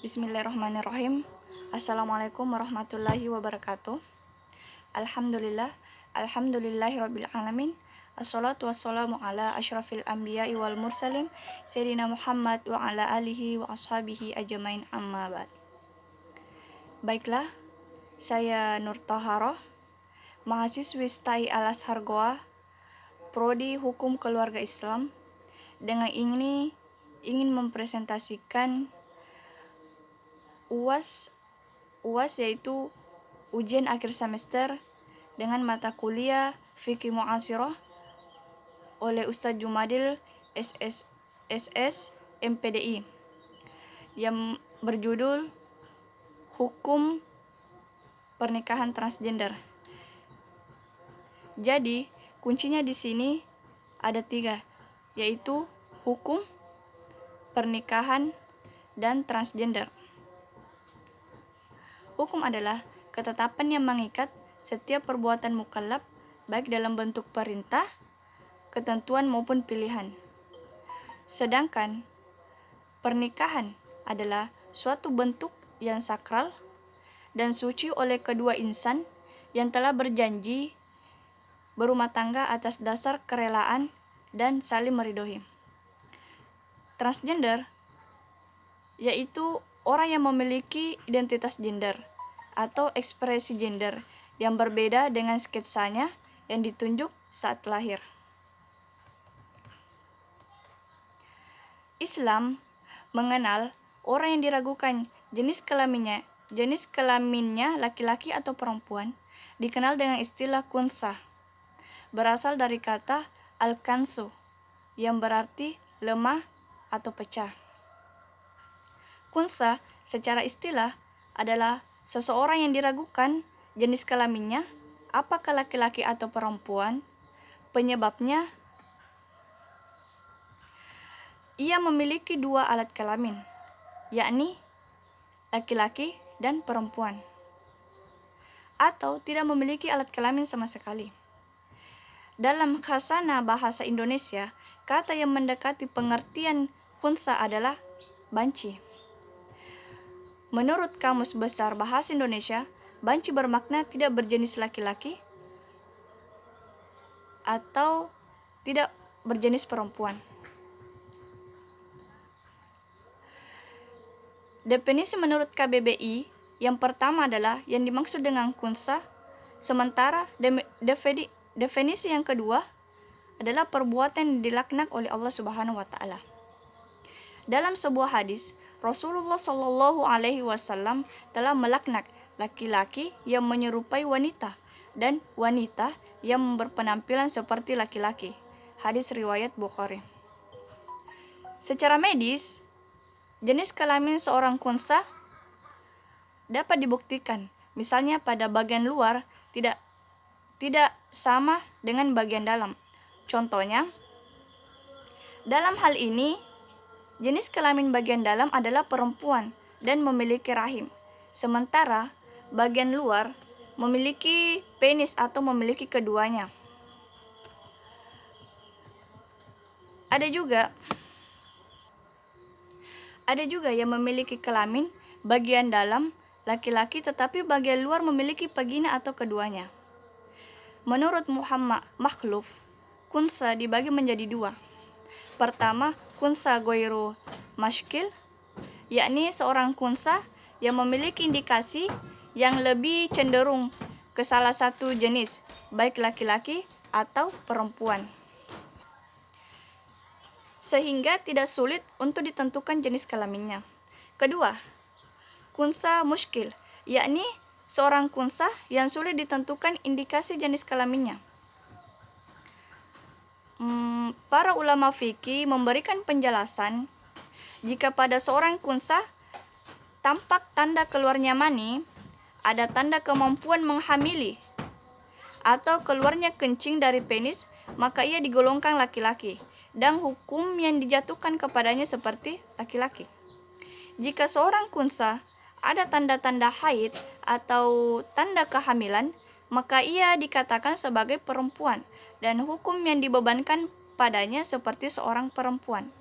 Bismillahirrahmanirrahim. Assalamualaikum warahmatullahi wabarakatuh. Alhamdulillahirabbil alamin. Assalatu wassalamu ala asyrafil anbiya'i wal mursalin sayyidina Muhammad wa ala alihi wa ashabihi ajmain, amma ba'd. Baiklah, saya Nur Taharoh, mahasiswi STAI Al-Azhar Goa, Prodi Hukum Keluarga Islam. Dengan ini ingin mempresentasikan UAS yaitu ujian akhir semester dengan mata kuliah Fikih Mu'asirah oleh Ustadz Jumadil SS MPDI yang berjudul Hukum Pernikahan Transgender. Jadi, kuncinya di sini ada 3, yaitu hukum, pernikahan, dan transgender. Hukum adalah ketetapan yang mengikat setiap perbuatan mukallaf, baik dalam bentuk perintah, ketentuan maupun pilihan. Sedangkan pernikahan adalah suatu bentuk yang sakral dan suci oleh kedua insan yang telah berjanji berumah tangga atas dasar kerelaan dan saling meridhoi. Transgender yaitu orang yang memiliki identitas gender atau ekspresi gender yang berbeda dengan sketsanya yang ditunjuk saat lahir. Islam mengenal orang yang diragukan jenis kelaminnya laki-laki atau perempuan dikenal dengan istilah kunsa, berasal dari kata al-kansu yang berarti lemah atau pecah. Kunsa secara istilah adalah seseorang yang diragukan jenis kelaminnya, apakah laki-laki atau perempuan. Penyebabnya, ia memiliki 2 alat kelamin, yakni laki-laki dan perempuan, atau tidak memiliki alat kelamin sama sekali. Dalam khasanah bahasa Indonesia, kata yang mendekati pengertian khunsa adalah banci. Menurut Kamus Besar Bahasa Indonesia, banci bermakna tidak berjenis laki-laki atau tidak berjenis perempuan. Definisi menurut KBBI yang pertama adalah yang dimaksud dengan khunsa, sementara definisi yang kedua adalah perbuatan yang dilaknat oleh Allah Subhanahu wa taala. Dalam sebuah hadis, Rasulullah Shallallahu alaihi wasallam telah melaknat laki-laki yang menyerupai wanita dan wanita yang berpenampilan seperti laki-laki. Hadis riwayat Bukhari. Secara medis, jenis kelamin seorang khunsa dapat dibuktikan, misalnya pada bagian luar tidak sama dengan bagian dalam. Contohnya, dalam hal ini, jenis kelamin bagian dalam adalah perempuan dan memiliki rahim, sementara bagian luar memiliki penis atau memiliki keduanya. Ada juga yang memiliki kelamin bagian dalam laki-laki tetapi bagian luar memiliki vagina atau keduanya. Menurut Muhammad Makhluf, khunsa dibagi menjadi 2. Pertama, khunsa ghairu mashkil, yakni seorang khunsa yang memiliki indikasi yang lebih cenderung ke salah satu jenis, baik laki-laki atau perempuan, sehingga tidak sulit untuk ditentukan jenis kelaminnya. Kedua, khunsa muskil, yakni seorang khunsa yang sulit ditentukan indikasi jenis kelaminnya. Para ulama fikih memberikan penjelasan jika pada seorang khunsa tampak tanda keluarnya mani, ada tanda kemampuan menghamili, atau keluarnya kencing dari penis, maka ia digolongkan laki-laki dan hukum yang dijatuhkan kepadanya seperti laki-laki. Jika seorang khunsa ada tanda-tanda haid atau tanda kehamilan, maka ia dikatakan sebagai perempuan dan hukum yang dibebankan padanya seperti seorang perempuan.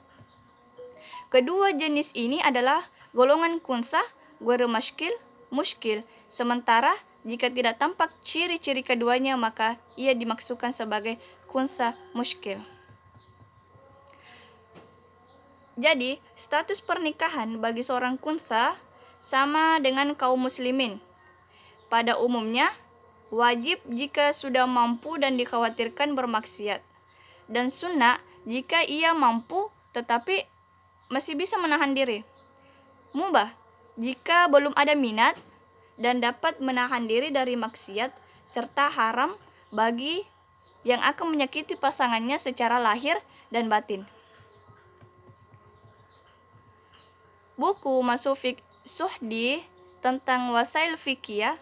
Kedua jenis ini adalah golongan kunsa, ghairu muskil. Sementara jika tidak tampak ciri-ciri keduanya, maka ia dimaksudkan sebagai kunsa muskil. Jadi, status pernikahan bagi seorang kunsa sama dengan kaum muslimin. Pada umumnya, wajib jika sudah mampu dan dikhawatirkan bermaksiat, dan sunnah jika ia mampu tetapi masih bisa menahan diri. Mubah jika belum ada minat dan dapat menahan diri dari maksiat, serta haram bagi yang akan menyakiti pasangannya secara lahir dan batin. Buku Masufik Suhdi tentang wasail fikih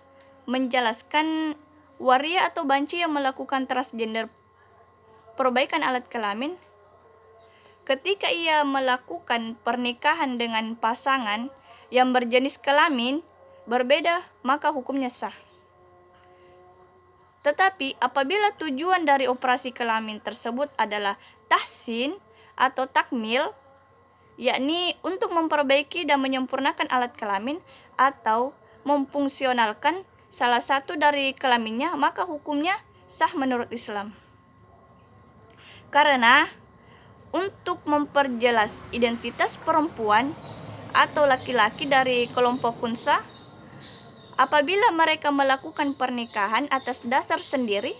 menjelaskan waria atau banci yang melakukan transgender perbaikan alat kelamin, ketika ia melakukan pernikahan dengan pasangan yang berjenis kelamin berbeda, maka hukumnya sah. Tetapi apabila tujuan dari operasi kelamin tersebut adalah tahsin atau takmil, yakni untuk memperbaiki dan menyempurnakan alat kelamin atau memfungsionalkan salah satu dari kelaminnya, maka hukumnya sah menurut Islam. Karena untuk memperjelas identitas perempuan atau laki-laki dari kelompok kunsa, apabila mereka melakukan pernikahan atas dasar sendiri,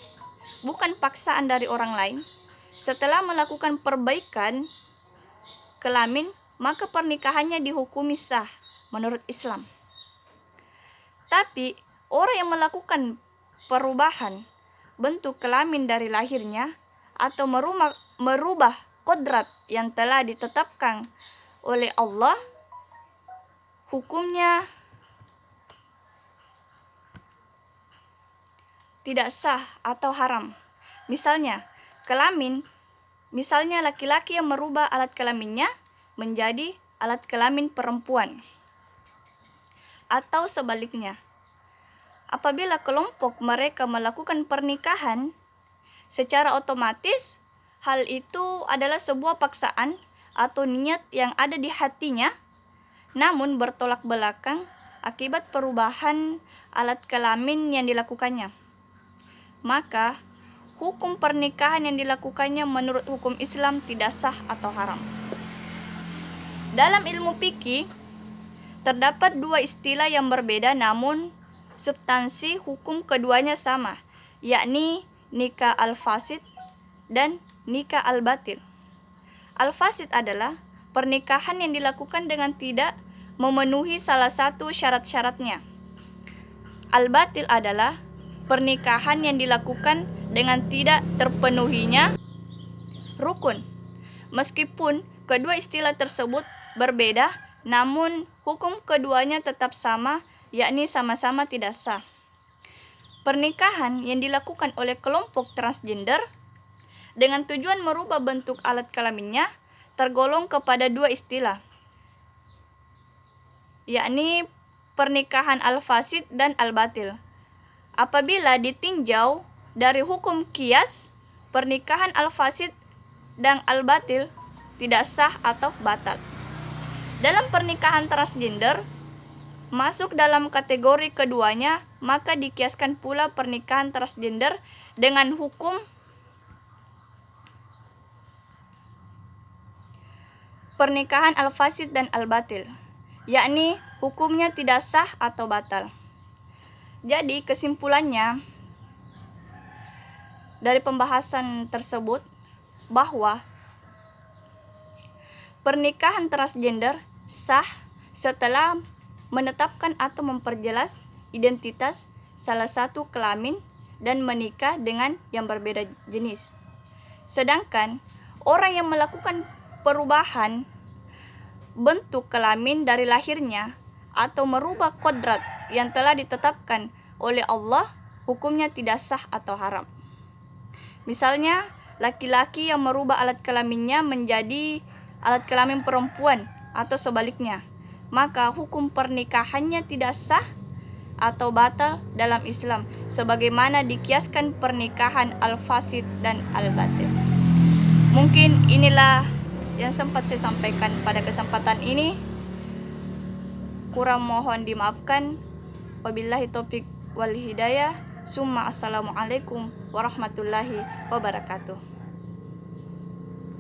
bukan paksaan dari orang lain, setelah melakukan perbaikan kelamin, maka pernikahannya dihukumi sah menurut Islam. Tapi orang yang melakukan perubahan bentuk kelamin dari lahirnya atau merubah kodrat yang telah ditetapkan oleh Allah, hukumnya tidak sah atau haram. Misalnya laki-laki yang merubah alat kelaminnya menjadi alat kelamin perempuan. Atau sebaliknya, apabila kelompok mereka melakukan pernikahan, secara otomatis hal itu adalah sebuah paksaan atau niat yang ada di hatinya, namun bertolak belakang akibat perubahan alat kelamin yang dilakukannya. Maka hukum pernikahan yang dilakukannya menurut hukum Islam tidak sah atau haram. Dalam ilmu fikih terdapat dua istilah yang berbeda namun substansi hukum keduanya sama, yakni nikah al-fasid dan nikah al-batil. Al-fasid adalah pernikahan yang dilakukan dengan tidak memenuhi salah satu syarat-syaratnya. Al-batil adalah pernikahan yang dilakukan dengan tidak terpenuhinya rukun. Meskipun kedua istilah tersebut berbeda, namun hukum keduanya tetap sama, yakni sama-sama tidak sah. Pernikahan yang dilakukan oleh kelompok transgender dengan tujuan merubah bentuk alat kelaminnya tergolong kepada dua istilah, yakni pernikahan al-fasid dan al-batil. Apabila ditinjau dari hukum qiyas, pernikahan al-fasid dan al-batil tidak sah atau batal. Dalam pernikahan transgender masuk dalam kategori keduanya, maka dikiaskan pula pernikahan transgender dengan hukum pernikahan al-fasid dan al-batil, yakni hukumnya tidak sah atau batal. Jadi kesimpulannya dari pembahasan tersebut bahwa pernikahan transgender sah setelah menetapkan atau memperjelas identitas salah satu kelamin dan menikah dengan yang berbeda jenis. Sedangkan orang yang melakukan perubahan bentuk kelamin dari lahirnya atau merubah kodrat yang telah ditetapkan oleh Allah, hukumnya tidak sah atau haram. Misalnya, laki-laki yang merubah alat kelaminnya menjadi alat kelamin perempuan atau sebaliknya, maka hukum pernikahannya tidak sah atau batal dalam Islam, sebagaimana dikiaskan pernikahan al-fasid dan al-batil. Mungkin inilah yang sempat saya sampaikan pada kesempatan ini. Kurang mohon dimaafkan. Wabillahi taufik wal hidayah. Summa assalamualaikum warahmatullahi wabarakatuh.